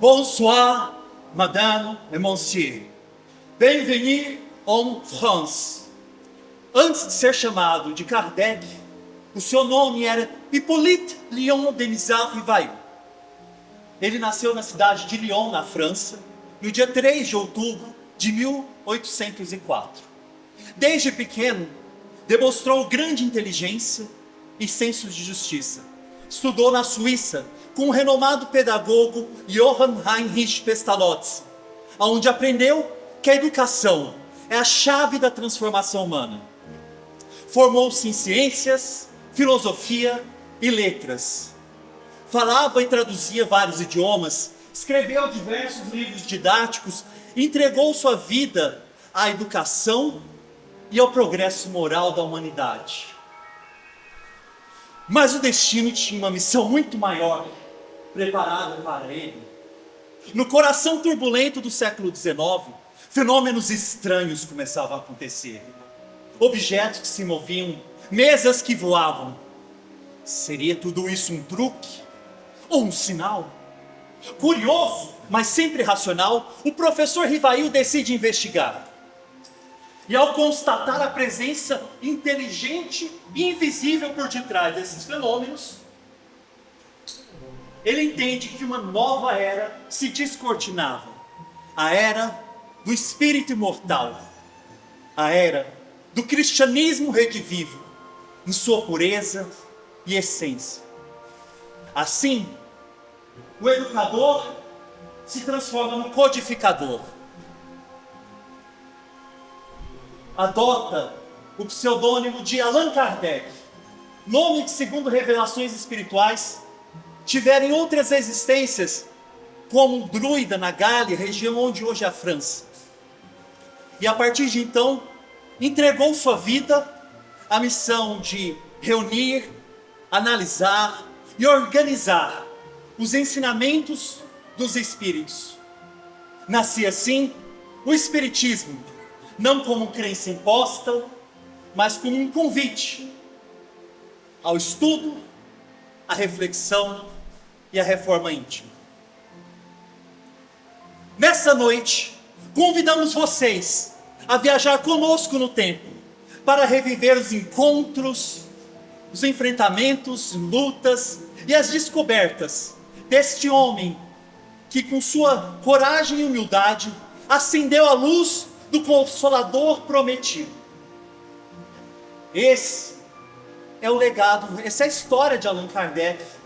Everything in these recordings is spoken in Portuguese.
Bonsoir, madame et monsieur. Bienvenue en France. Antes de ser chamado de Kardec, o seu nome era Hippolyte Léon Denisard Rivail. Ele nasceu na cidade de Lyon, na França, no dia 3 de outubro de 1804. Desde pequeno, demonstrou grande inteligência e senso de justiça. Estudou na Suíça com o renomado pedagogo Johann Heinrich Pestalozzi, onde aprendeu que a educação é a chave da transformação humana. Formou-se em ciências, filosofia e letras. Falava e traduzia vários idiomas, escreveu diversos livros didáticos e entregou sua vida à educação e ao progresso moral da humanidade. Mas o destino tinha uma missão muito maior preparada para ele. No coração turbulento do século XIX, fenômenos estranhos começavam a acontecer. Objetos que se moviam, mesas que voavam. Seria tudo isso um truque? Ou um sinal? Curioso, mas sempre racional, o professor Rivail decide investigar. E ao constatar a presença inteligente e invisível por detrás desses fenômenos, ele entende que uma nova era se descortinava. A era do espírito imortal. A era do cristianismo redivivo, em sua pureza e essência. Assim, o educador se transforma no codificador. Adota o pseudônimo de Allan Kardec, nome que, segundo revelações espirituais, tiveram em outras existências, como um druida na Gália, região onde hoje é a França. E a partir de então, entregou sua vida à missão de reunir, analisar e organizar os ensinamentos dos espíritos. Nascia assim o espiritismo, não como crença imposta, mas como um convite ao estudo, à reflexão e à reforma íntima. Nessa noite, convidamos vocês a viajar conosco no tempo, para reviver os encontros, os enfrentamentos, lutas e as descobertas deste homem que, com sua coragem e humildade, acendeu a luz do Consolador prometido. Esse é o legado, essa é a história de Allan Kardec.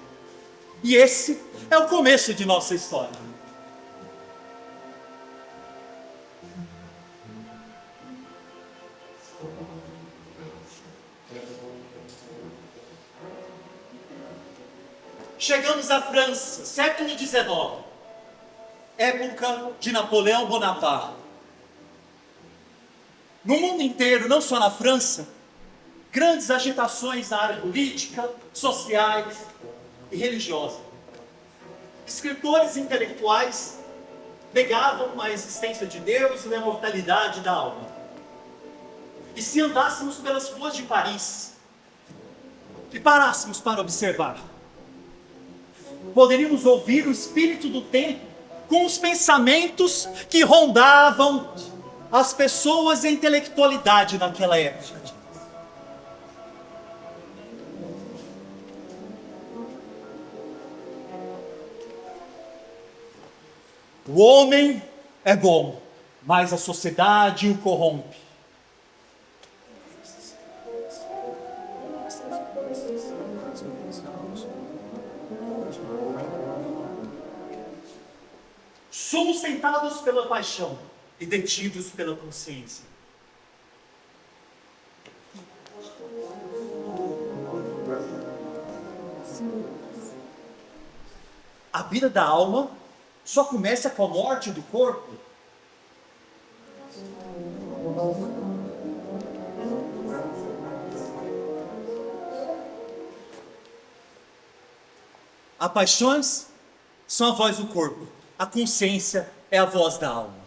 E esse é o começo de nossa história. Chegamos à França, século XIX, época de Napoleão Bonaparte. No mundo inteiro, não só na França, grandes agitações na área política, sociais e religiosa. Escritores intelectuais negavam a existência de Deus e a imortalidade da alma. E se andássemos pelas ruas de Paris e parássemos para observar, poderíamos ouvir o espírito do tempo com os pensamentos que rondavam as pessoas e a intelectualidade naquela época. O homem é bom, mas a sociedade o corrompe. Somos tentados pela paixão e detidos pela consciência. A vida da alma só começa com a morte do corpo. As paixões são a voz do corpo. A consciência é a voz da alma.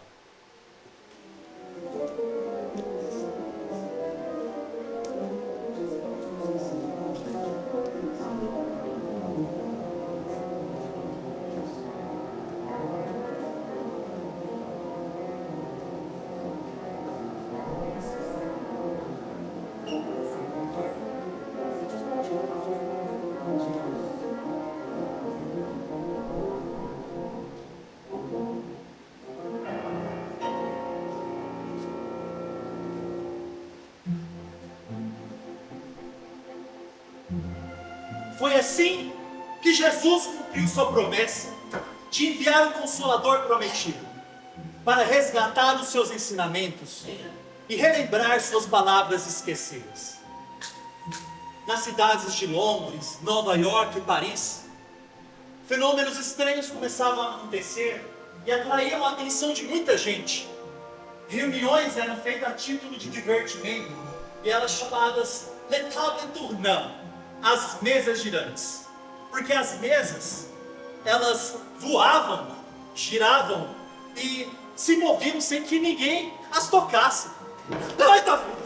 Foi assim que Jesus cumpriu sua promessa de enviar o Consolador prometido para resgatar os seus ensinamentos e relembrar suas palavras esquecidas. Nas cidades de Londres, Nova York e Paris, fenômenos estranhos começavam a acontecer e atraíam a atenção de muita gente. Reuniões eram feitas a título de divertimento e eram chamadas Le Table Tournant, as mesas girantes. Porque as mesas, elas voavam, giravam e se moviam sem que ninguém as tocasse. Ai, tá vendo?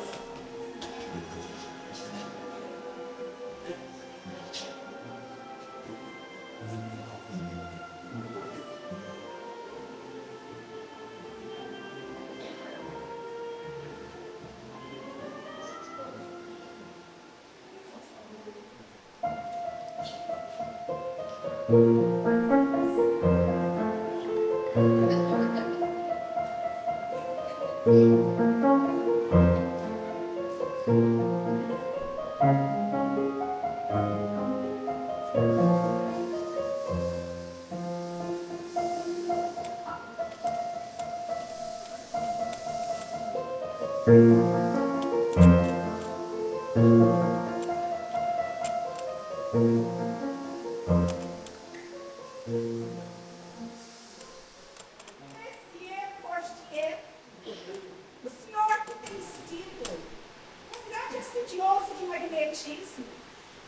Monsieur Fortier, o senhor que tem sido um grande estudioso de magnetismo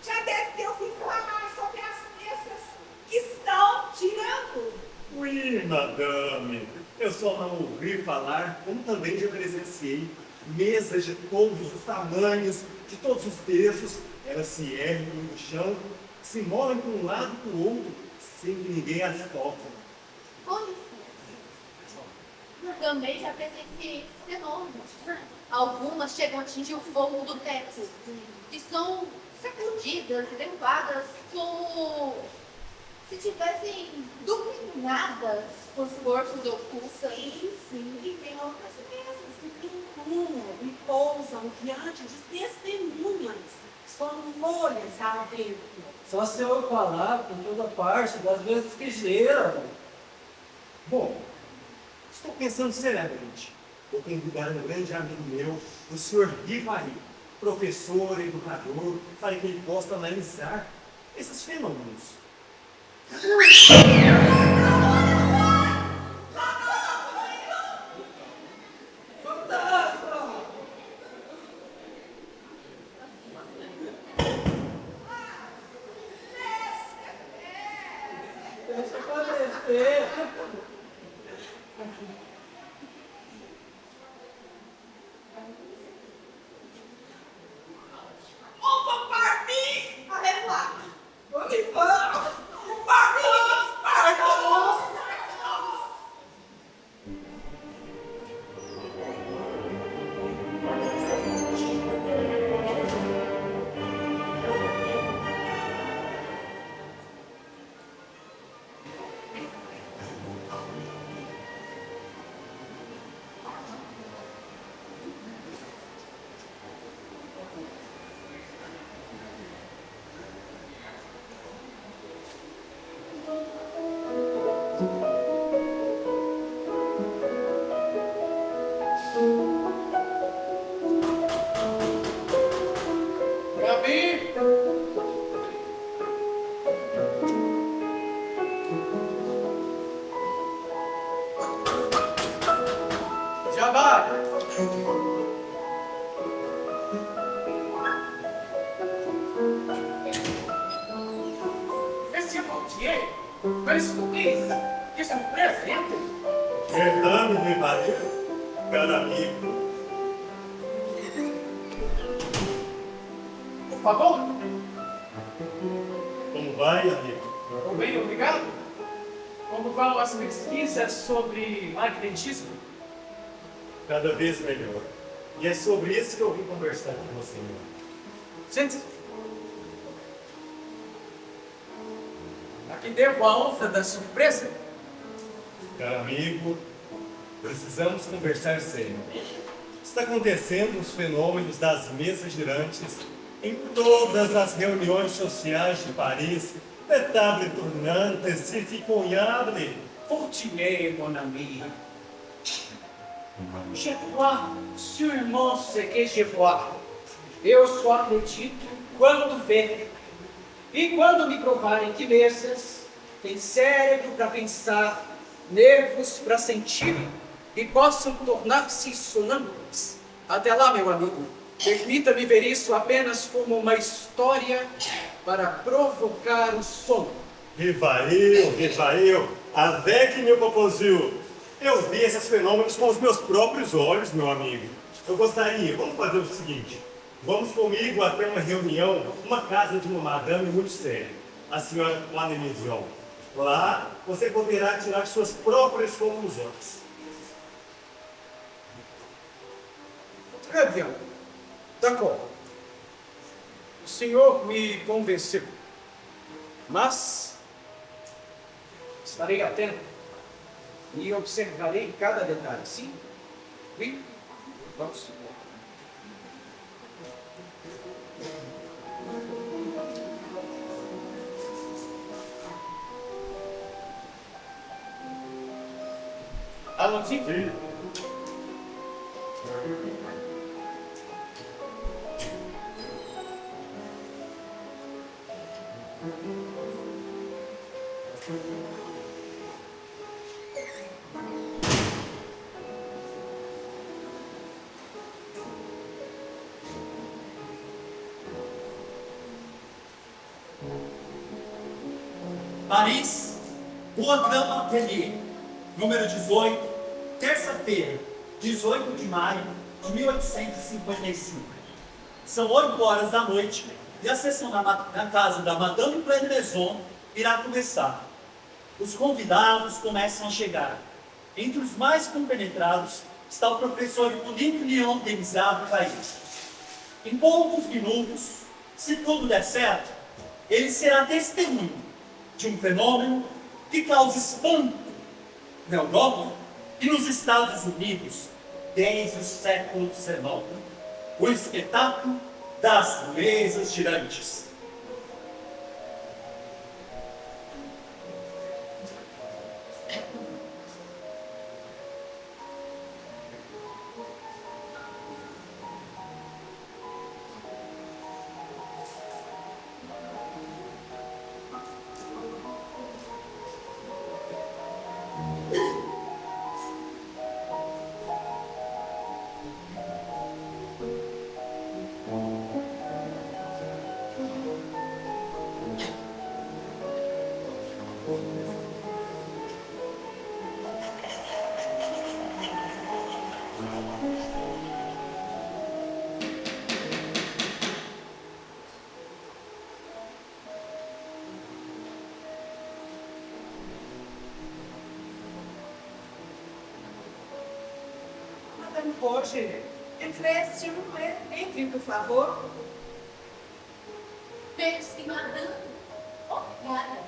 já deve ter ouvido falar sobre as mesas que estão girando. Oui, madame. Eu só não ouvi falar, como também já presenciei mesas de todos os tamanhos, de todos os pesos. Elas se erguem no chão, se movem para um lado e para o outro, sem que ninguém as toque. Com licença. Eu também já presenciei fenômenos. Algumas chegam a atingir o fogo do teto e são sacudidas e derrubadas como se tivessem dominadas por forças ocultas. Sim, e tem outras mesas que flutuam e pousam diante de testemunhas, como folhas ao vento. Só se eu falar com toda parte das vezes que geram. Bom, estou pensando seriamente. Vou convidar um grande amigo meu, o senhor Rivari, professor, educador, para que ele possa analisar esses fenômenos. Deixa acontecer. On va partir à revoar. Olivar! Partimos! Gabi! Já vai! Monsieur Gaultier, mas surpresa! Que surpresa, entre! Fernando Rivari, caro amigo. Por favor, Como vai, amigo? estou bem, obrigado. Como vão as pesquisas sobre magnetismo? Cada vez melhor. E é sobre isso que eu vim conversar com você. Gente, a que devo a honra da surpresa? Caro amigo, precisamos conversar sério. Está acontecendo os fenômenos das mesas girantes Em todas as reuniões sociais de Paris, de table tournante, c'est incroyable. Fortier, mon ami. Je crois sûrement ce que je vois. Eu só acredito quando vejo. E quando me provarem que bestas têm cérebro para pensar, nervos para sentir e possam tornar-se sonâmbulos. Até lá, meu amigo, permita-me ver isso apenas como uma história para provocar o sono. Viva eu, avec meu popozinho. Eu vi esses fenômenos com os meus próprios olhos, meu amigo. Eu gostaria, vamos fazer o seguinte. Vamos comigo até uma reunião, uma casa de uma madame muito séria, a senhora Mademoiselle. Lá, você poderá tirar suas próprias conclusões. Très bien. D'accord. O senhor me convenceu. Mas estarei atento e observarei cada detalhe. Sim? Oui? Vamos. Allons-y. Sim. Paris, Rua Grand Atelier, número 18, terça-feira, 18 de maio de 1855. São 8 horas da noite e a sessão na casa da Madame Pleine-Maison irá começar. Os convidados começam a chegar. Entre os mais compenetrados está o professor Hippolyte Léon Denisard do país. Em poucos minutos, se tudo der certo, ele será testemunho de um fenômeno que causa espanto na Europa e nos Estados Unidos desde o século XIX. O espetáculo das mesas girantes. Madame Roger, entre, por favor. Pense, madame. Obrigada.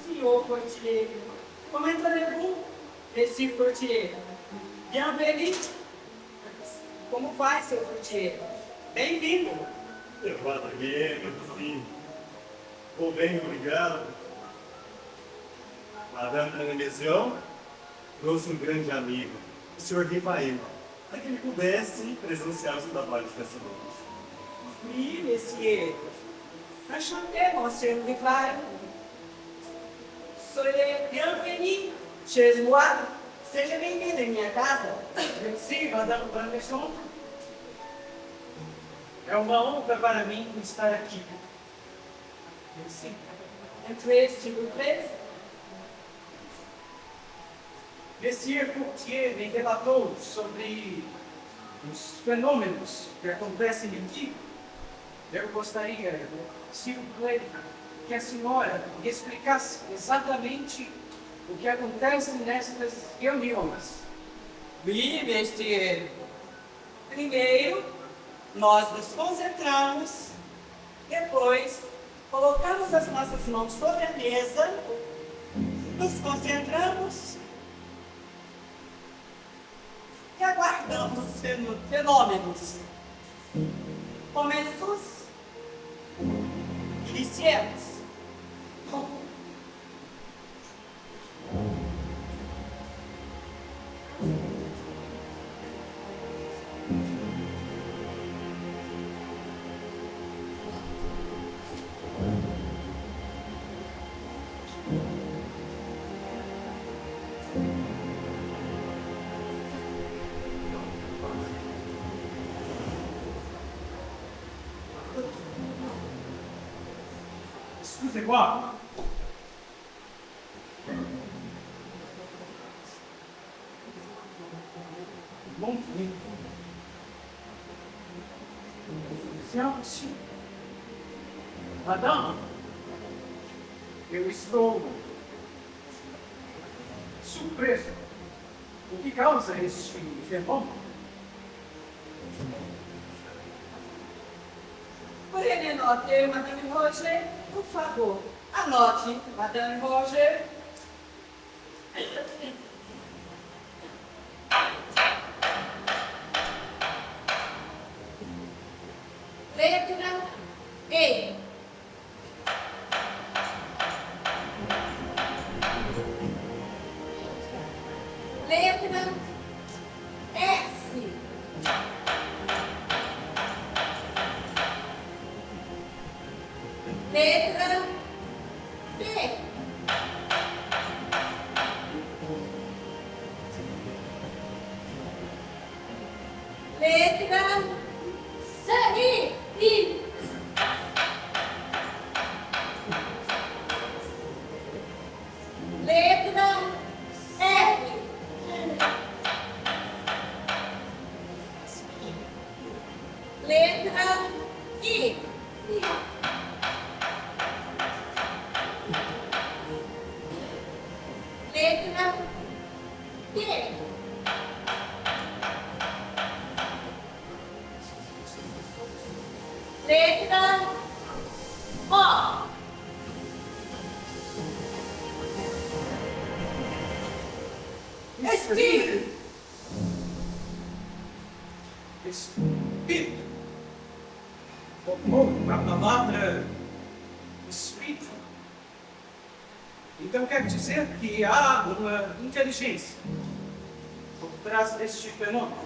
Senhor Fortier, comment allez-vous, Monsieur Fortier? Bienvenue. Como vai, seu Fortier? Bem-vindo. Levado bem, meu filho. Vou bem, obrigado. Madame Pleine-Maison trouxe um grande amigo, o senhor Rifael, para que ele pudesse presenciar os trabalhos dessa noite. Oui, monsieur. Enchanté, monsieur Rifael. Soyez bienvenue chez moi. Seja bem-vindo em minha casa. Merci, Madame Pleine-Maison. É uma honra para mim estar aqui. Merci. Entrez, s'il vous plaît. Monsieur Fortier me relatou sobre os fenômenos que acontecem aqui. Eu gostaria, se que a senhora explicasse exatamente o que acontece nestas reuniões. Oui, monsieur. Primeiro, nós nos concentramos Depois, colocamos as nossas mãos sobre a mesa, nos concentramos e aguardamos os fenômenos. Começos, iniciemos. Excusez-moi. Bom dia. Sente-se. Madame, eu estou surpreso. O que causa este fenômeno? Por ele anote, Madame Roger, por favor. Anote, Madame Roger. Letra E. Letra S. Letra T. Letra C. I. Letra R. Letra I. Letra P. Letra O. Espírito. Espírito. A palavra espírito. Então quer dizer que há uma inteligência por trás deste fenômeno.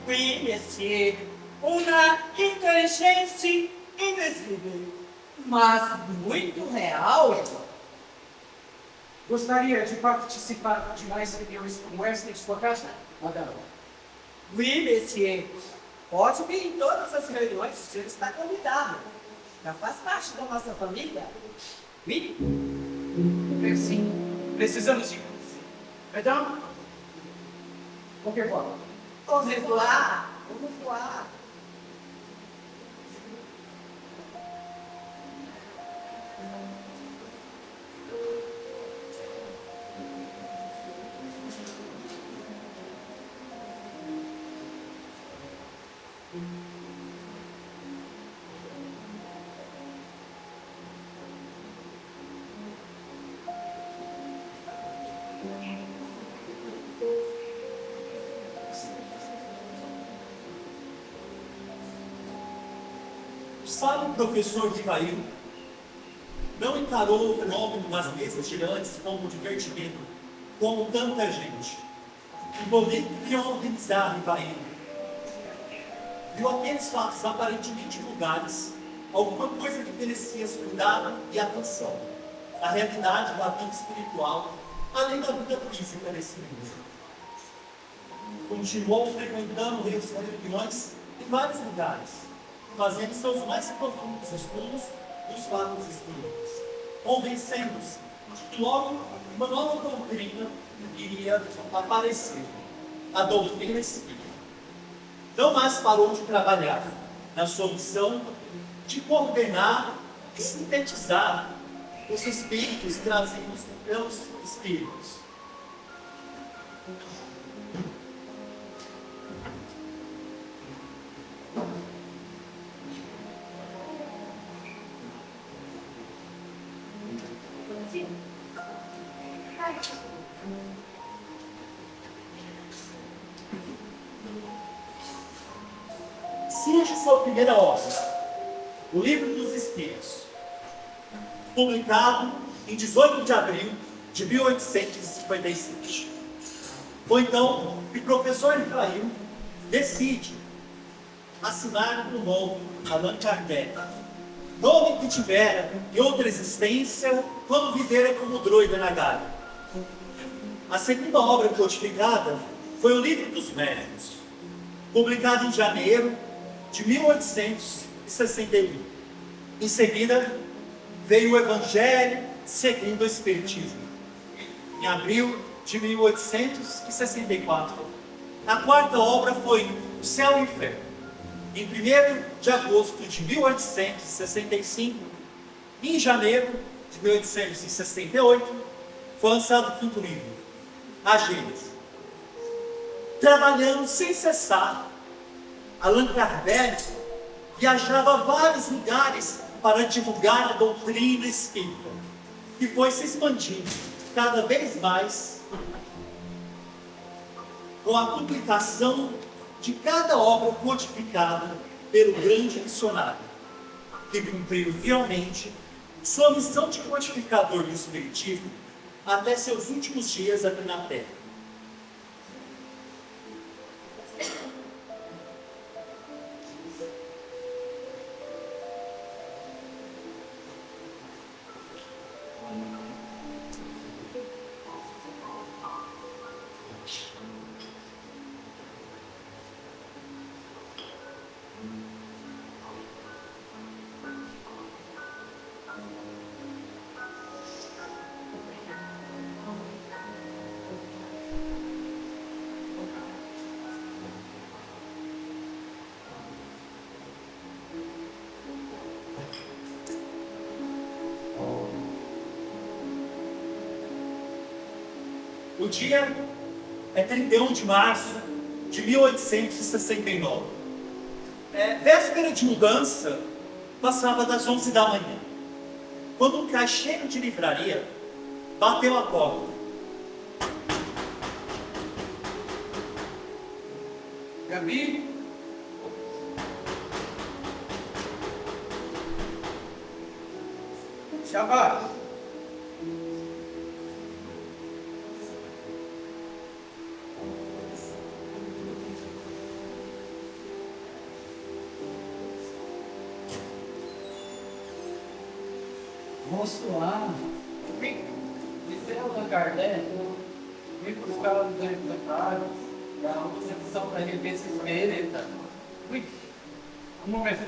Oui, monsieur. Uma inteligência invisível, mas muito real. Gostaria de participar de mais reuniões como esta em sua casa, madame? Oui, monsieur. Pode vir em todas as reuniões, o senhor está convidado. Já faz parte da nossa família. Oui. Merci. Precisamos de você. Madame? Au revoir. Au revoir. Au revoir. O sábio professor Ivail não encarou o fenômeno das mesas girantes como um divertimento, como tanta gente. Hipólite queria organizar Ivail. Viu aqueles fatos aparentemente vulgares, alguma coisa que merecia cuidado e atenção. A realidade da vida espiritual, além da vida física nesse mundo. Continuou frequentando reuniões em vários lugares, fazendo seus mais profundos estudos dos fatos espíritos, convencendo-se de que logo uma nova doutrina iria aparecer, a doutrina espírita. Não mais parou de trabalhar na sua missão de coordenar e sintetizar os espíritos trazidos pelos espíritos. Surge sua primeira obra, o Livro dos Espíritos, publicado em 18 de abril de 1857. Foi então que o professor Efraim decide assinar o nome Allan Kardec, nome que tivera em outra existência quando vivera como droida na Gávea. A segunda obra codificada foi o Livro dos Médiuns, publicado em janeiro de 1861. Em seguida, veio o Evangelho segundo o Espiritismo, em abril de 1864. A quarta obra foi O Céu e o Inferno, em 1º de agosto de 1865. E em janeiro de 1868, foi lançado o quinto livro, A Gênese. Trabalhando sem cessar, Allan Kardec viajava a vários lugares para divulgar a doutrina espírita, que foi se expandindo cada vez mais com a publicação de cada obra codificada pelo grande missionário, que cumpriu fielmente sua missão de codificador do Espiritismo até seus últimos dias aqui na Terra. O dia é 31 de março de 1869. Véspera de mudança, passava das 11 da manhã, quando um caixeiro de livraria bateu a porta. Gabi? Chavá? Moço lá, disse Allan Kardec, vim buscar os exemplares da recepção da revista Espírita. Ui, vamos ver.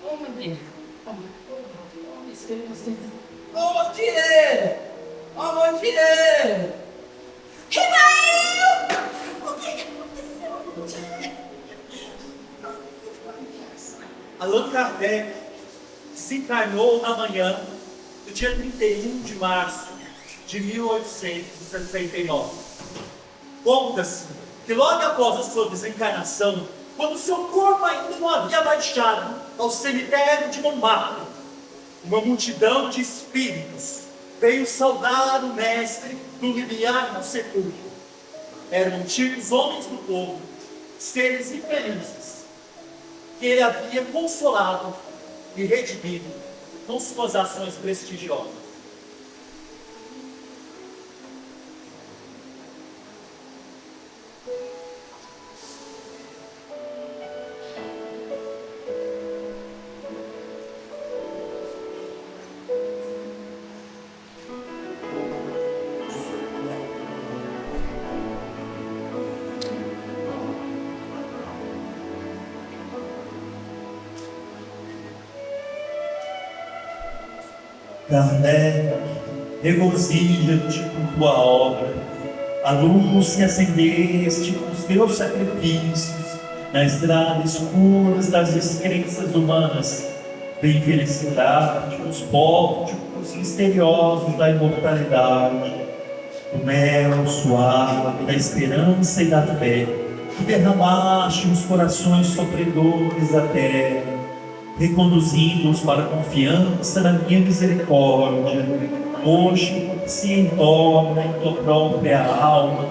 Oh, meu Deus. Ô, Mandie! Ô, Mandie! Rivail! O que aconteceu? Allan Kardec desencarnou na manhã do dia 31 de março de 1869. Conta-se que logo após a sua desencarnação, quando seu corpo ainda não havia baixado ao cemitério de Montmartre, uma multidão de espíritos veio saudar o mestre no limiar do sepulcro. Eram antigos homens do povo, seres infelizes, que ele havia consolado e redimido com suas ações prestigiosas. Kardec, regozija-te com tua obra, a luz se acendeste com os teus sacrifícios na estrada escuras das descrenças humanas. Vem felicidade, os povos misteriosos da imortalidade, do mel suave da esperança e da fé, que derramaste nos corações sofredores da terra, reconduzindo-os para a confiança na minha misericórdia. Hoje se entorna em tua própria alma,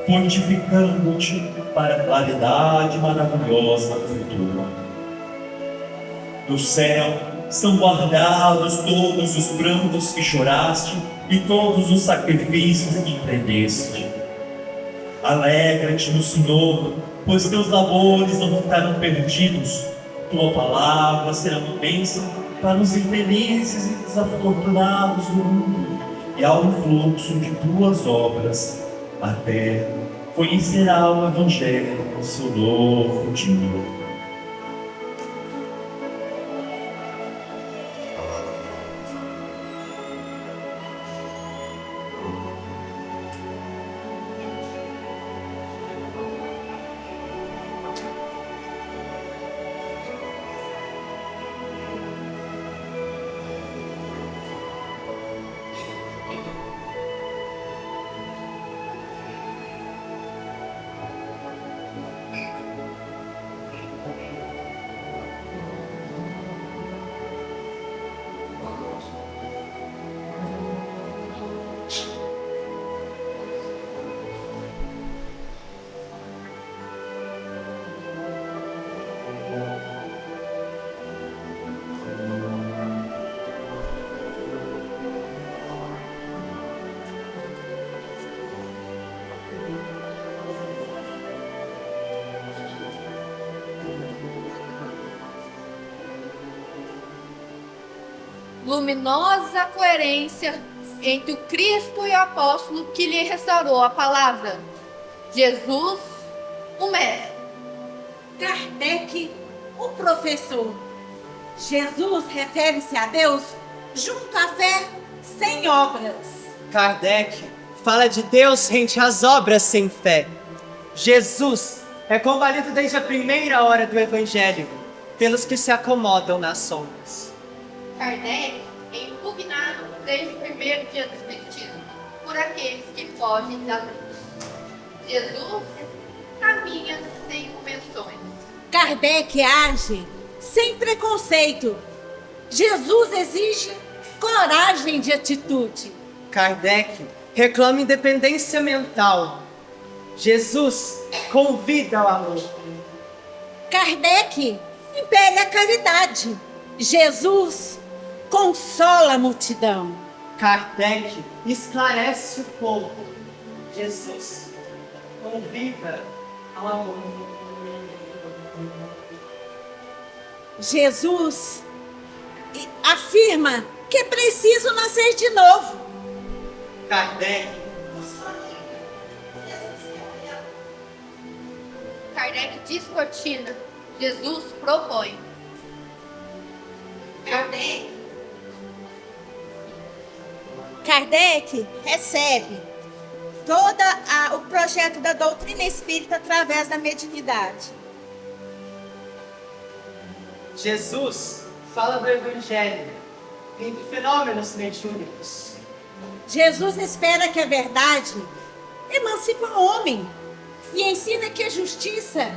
fortificando-te para a claridade maravilhosa do futuro. Do céu são guardados todos os prantos que choraste e todos os sacrifícios que empreendeste. Alegra-te no Senhor, pois teus labores não ficarão perdidos. Tua palavra será uma bênção para os infelizes e desafortunados do mundo, e ao fluxo de tuas obras, a terra conhecerá o Evangelho no seu novo dia. Luminosa coerência entre o Cristo e o apóstolo que lhe restaurou a palavra. Jesus, o mestre. Kardec, o professor. Jesus refere-se a Deus junto à fé sem obras. Kardec fala de Deus rente às obras sem fé. Jesus é combalido desde a primeira hora do Evangelho pelos que se acomodam nas sombras. Kardec é impugnado desde o primeiro dia do Espiritismo por aqueles que fogem da luz. Jesus caminha sem convenções. Kardec age sem preconceito. Jesus exige coragem de atitude. Kardec reclama independência mental. Jesus convida ao amor. Kardec impele a caridade. Jesus consola a multidão. Kardec esclarece o povo. Jesus convida ao amor. Jesus afirma que é preciso nascer de novo. Kardec descortina. Jesus propõe. Kardec recebe todo o projeto da doutrina espírita através da mediunidade. Jesus fala do Evangelho entre fenômenos mediúnicos. Jesus espera que a verdade emancipe o homem e ensina que a justiça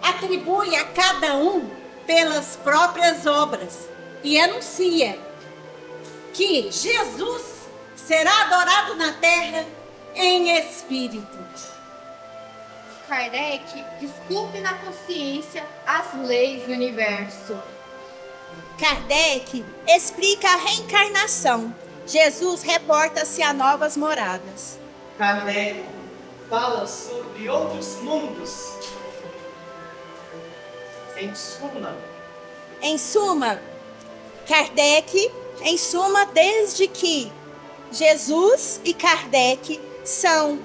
atribui a cada um pelas próprias obras e anuncia que Jesus será adorado na terra em espírito. Kardec esculpe na consciência as leis do universo. Kardec explica a reencarnação. Jesus reporta-se a novas moradas. Kardec fala sobre outros mundos. Em suma, Kardec, desde que Jesus e Kardec são,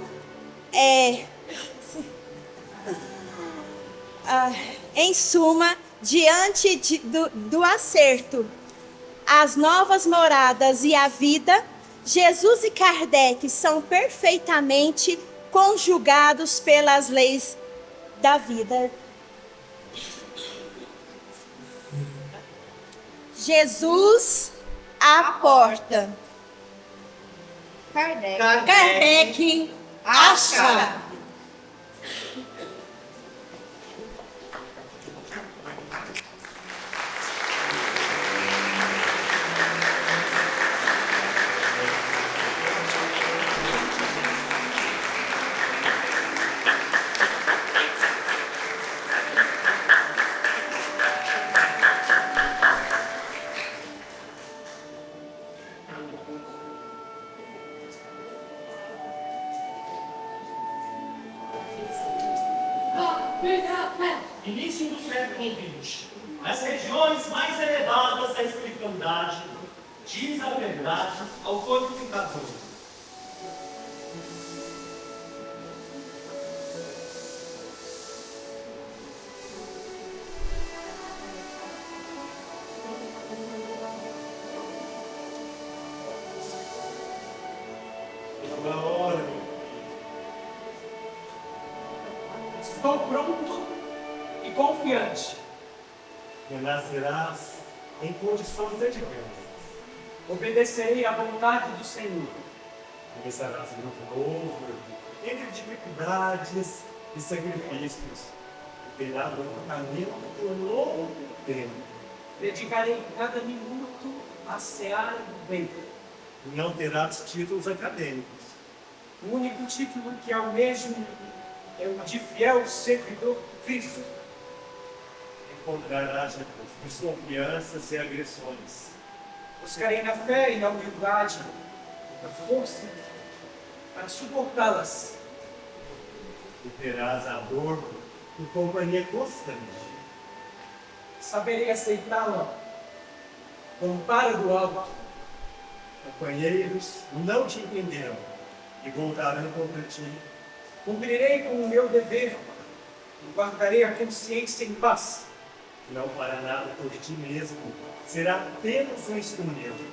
diante do acerto, as novas moradas e a vida, Jesus e Kardec são perfeitamente conjugados pelas leis da vida. Jesus, a porta. Kardec. Kardec acha. Início do século XX, nas regiões mais elevadas da espiritualidade, diz a verdade ao codificador. Uma hora, meu filho. Estou pronto e confiante. Renascerás em condições adversas. Obedecerei à vontade do Senhor. Começarás um grupo novo, entre dificuldades e sacrifícios. Terá um caminho por longo tempo. Dedicarei cada minuto à seara do bem. Não terás títulos acadêmicos. O único título que almejo é o de fiel servidor de Cristo. Encontrarás desconfianças e agressões. Buscarei na fé e na humildade a força para suportá-las. E terás a dor em companhia constante. Saberei aceitá-la com o amparo do alto. Companheiros não te entenderam e voltarão contra ti. Cumprirei com o meu dever e guardarei a consciência em paz. Não fará nada por ti mesmo, será apenas um instrumento.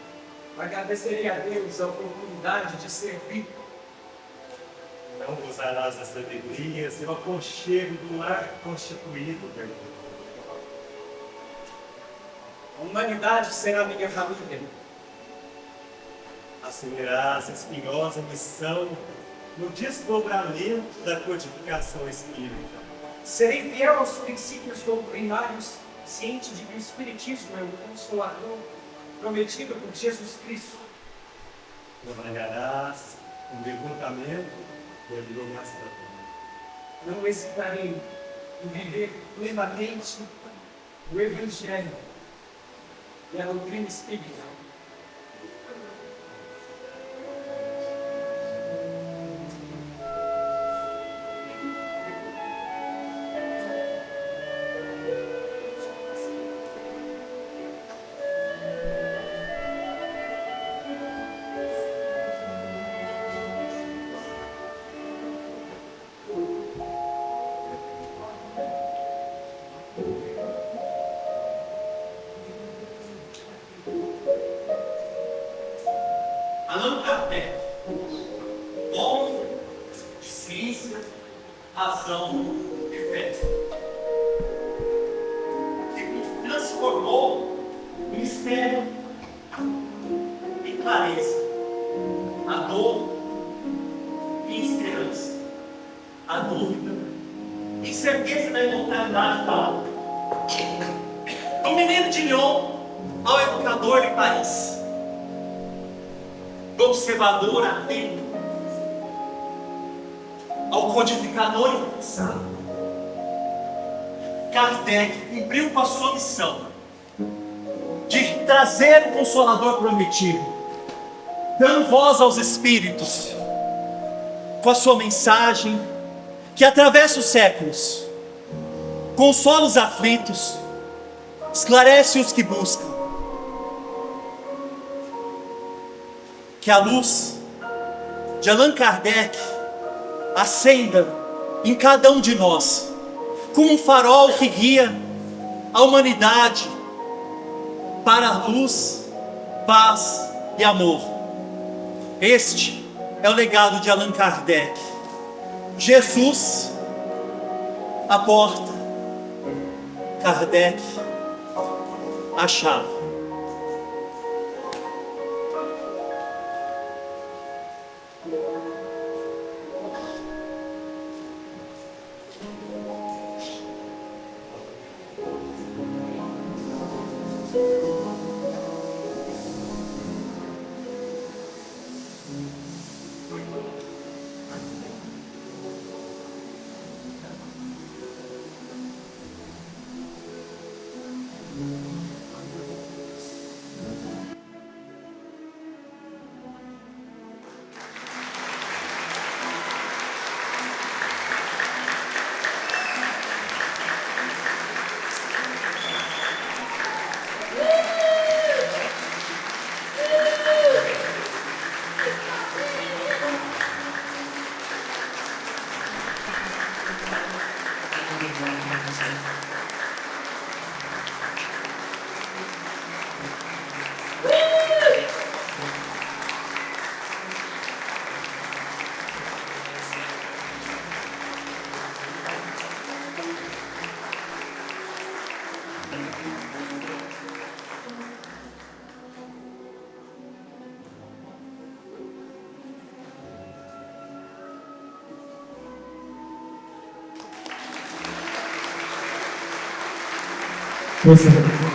Agradecerei a Deus a oportunidade de servir. Não gozarás das alegrias e o aconchego do lar constituído. A humanidade será minha família. Assumirás a espinhosa missão no desdobramento da codificação espírita. Serei fiel aos princípios doutrinários, ciente de que o Espiritismo é o Consolador prometido por Jesus Cristo. Trabalharás com levantamento e abnegação. Não hesitarei em viver plenamente o Evangelho e a doutrina espírita. Allan Kardec, homem de ciência, razão e fé, que transformou o mistério em clareza, a dor em esperança, a dúvida em certeza da imortalidade da alma. Do menino de Lyon ao educador de Paris, do observador atento ao codificador interessado, Kardec cumpriu com a sua missão de trazer o Consolador prometido, dando voz aos espíritos, com a sua mensagem que atravessa os séculos, consola os aflitos, esclarece os que buscam. Que a luz de Allan Kardec acenda em cada um de nós, como um farol que guia a humanidade para a luz, paz e amor. Este é o legado de Allan Kardec. Jesus, a porta, Kardec, a chave. Você.